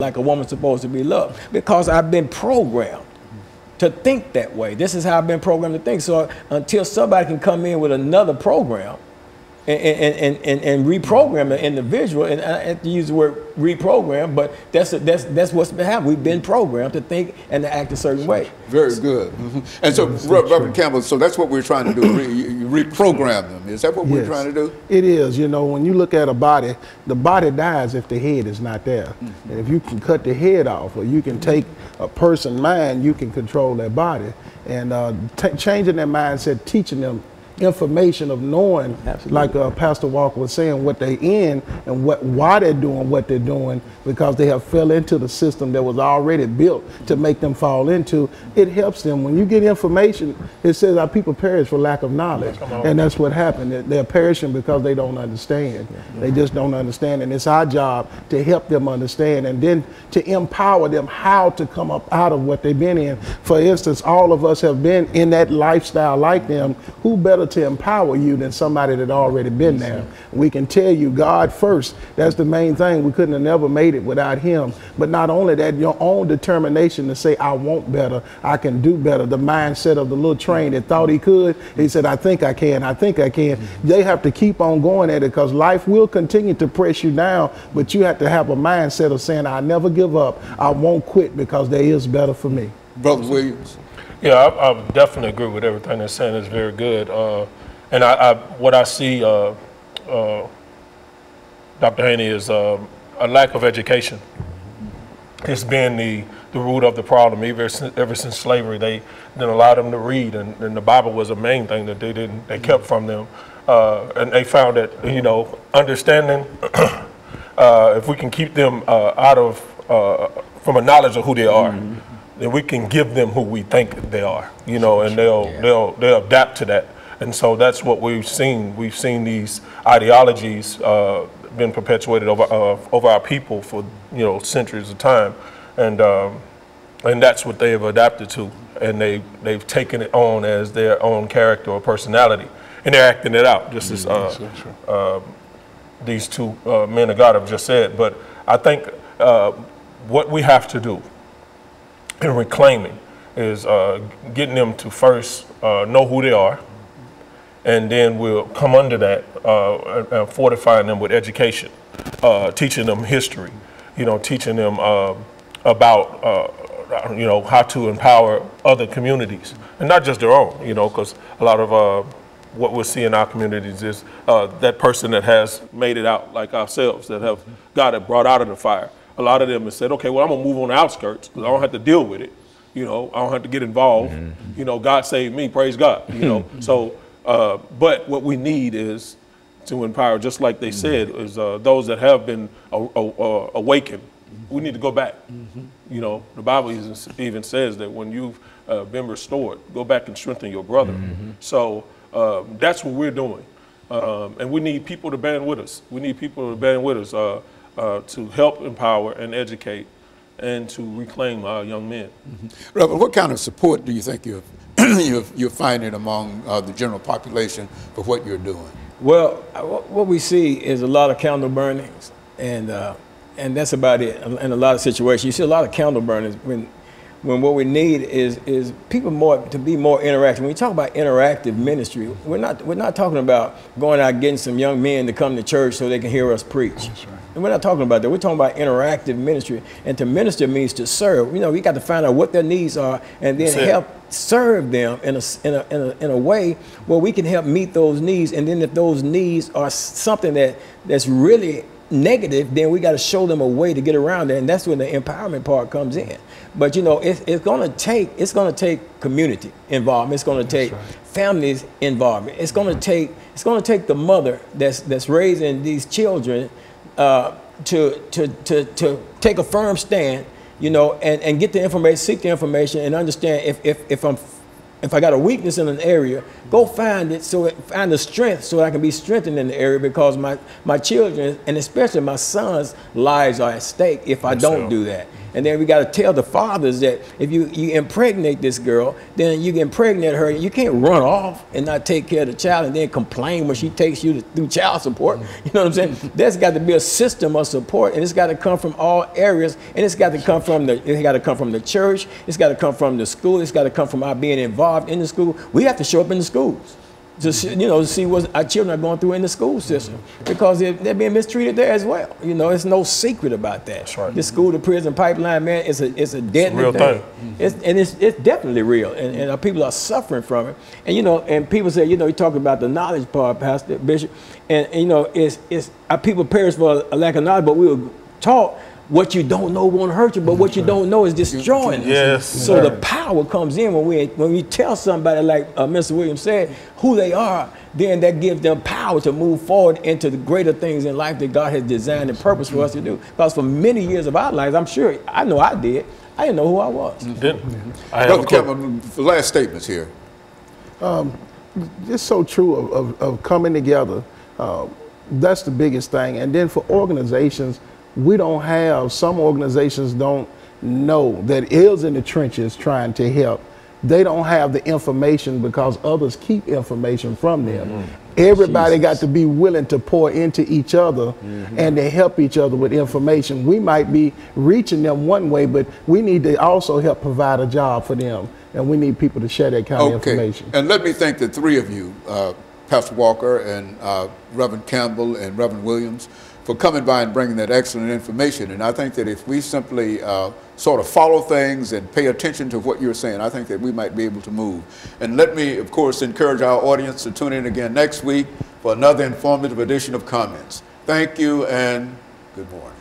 like a woman's supposed to be loved, because I've been programmed to think that way. This is how I've been programmed to think. So until somebody can come in with another program and reprogram the individual, and I have to use the word reprogram, but that's what's been happening. We've been programmed to think and to act a certain way. Very good. And so, Reverend Campbell, so that's what we're trying to do, you reprogram them. Is that what we're trying to do? It is. You know, when you look at a body, the body dies if the head is not there. And if you can cut the head off, or you can take a person's mind, you can control their body. And changing their mindset, teaching them information of knowing, like Pastor Walker was saying, what they in and why they're doing what they're doing, because they have fell into the system that was already built to make them fall into. It helps them. When you get information, it says our people perish for lack of knowledge, and that's what happened. They're perishing because they don't understand. They just don't understand, and it's our job to help them understand, and then to empower them how to come up out of what they've been in. For instance, all of us have been in that lifestyle like them. Who better to empower you than somebody that already been there? We can tell you God first. That's the main thing. We couldn't have never made it without him. But not only that, your own determination to say, I want better, I can do better. The mindset of the little train that thought he could, he said, I think I can, I think I can. They have to keep on going at it, because life will continue to press you down, but you have to have a mindset of saying, I never give up, I won't quit, because there is better for me. Brother Williams. Yeah, I definitely agree with everything they're saying. It's very good. And what I see, Dr. Haney, is a lack of education. It's been the root of the problem ever since slavery. They didn't allow them to read, and the Bible was a main thing that they kept from them. And they found that, you know, understanding, if we can keep them from a knowledge of who they are, then we can give them who we think they are, you know, and they'll adapt to that. And so that's what we've seen. We've seen these ideologies been perpetuated over our people for, you know, centuries of time, and that's what they have adapted to, and they've taken it on as their own character or personality, and they're acting it out, just as these two men of God have just said. But I think what we have to do in reclaiming is getting them to first know who they are, and then we'll come under that and fortifying them with education, teaching them history, you know, teaching them about you know, how to empower other communities, and not just their own, you know, because a lot of what we'll see in our communities is that person that has made it out, like ourselves, that have got it brought out of the fire. A lot of them have said, okay, well, I'm gonna move on the outskirts because I don't have to deal with it. You know, I don't have to get involved. You know, God saved me, praise God. You know, so, but what we need is to empower, just like they said, is those that have been awakened. We need to go back. You know, the Bible even says that when you've been restored, go back and strengthen your brother. So that's what we're doing. And we need people to band with us. We need people to band with us. To help empower and educate and to reclaim our young men. Reverend, what kind of support do you think you're finding among the general population for what you're doing? Well, what we see is a lot of candle burnings, and that's about it. In a lot of situations, you see a lot of candle burnings when what we need is people to be more interactive. When we talk about interactive ministry, we're not talking about going out getting some young men to come to church so they can hear us preach. That's right. And we're not talking about that. We're talking about interactive ministry. And to minister means to serve. You know, we got to find out what their needs are and then help serve them in a way where we can help meet those needs. And then if those needs are something that's really negative, then we got to show them a way to get around it, and that's when the empowerment part comes in. But you know, it's gonna take community involvement. It's gonna take families involvement. It's gonna take the mother that's raising these children to take a firm stand, you know, and get the information, seek the information, and understand if I got a weakness in an area, go find it, find the strength so I can be strengthened in the area, because my children, and especially my sons' lives are at stake if I don't do that. And then we got to tell the fathers that if you impregnate this girl, then you impregnate her. You can't run off and not take care of the child and then complain when she takes you to do child support. You know what I'm saying? There's got to be a system of support, and it's got to come from all areas, and it's got to come from the church. It's got to come from the school. It's got to come from our being involved in the school. We have to show up in the schools to see what our children are going through in the school system, because they're being mistreated there as well. You know, it's no secret about that. That's right. The school to prison pipeline, man, it's a deadly thing. It's definitely real, and our people are suffering from it. And and people say, you talk about the knowledge part, Pastor Bishop, and it's our people perish for a lack of knowledge, but we were taught what you don't know won't hurt you, but what you don't know is destroying us. Yes. So the power comes in when we tell somebody, like Mr. Williams said, who they are, then that gives them power to move forward into the greater things in life that God has designed and purpose for us to do. Because for many years of our lives, I'm sure, I know I did, I didn't know who I was. Dr. Campbell, the last statements here. It's so true of coming together. That's the biggest thing. And then for organizations, some organizations don't know that is in the trenches trying to help. They don't have the information because others keep information from them. Everybody got to be willing to pour into each other and to help each other with information. We might be reaching them one way, but we need to also help provide a job for them. And we need people to share that kind of information. And let me thank the three of you, Pastor Walker and Reverend Campbell and Reverend Williams, for coming by and bringing that excellent information. And I think that if we simply sort of follow things and pay attention to what you're saying, I think that we might be able to move. And let me, of course, encourage our audience to tune in again next week for another informative edition of Comments. Thank you and good morning.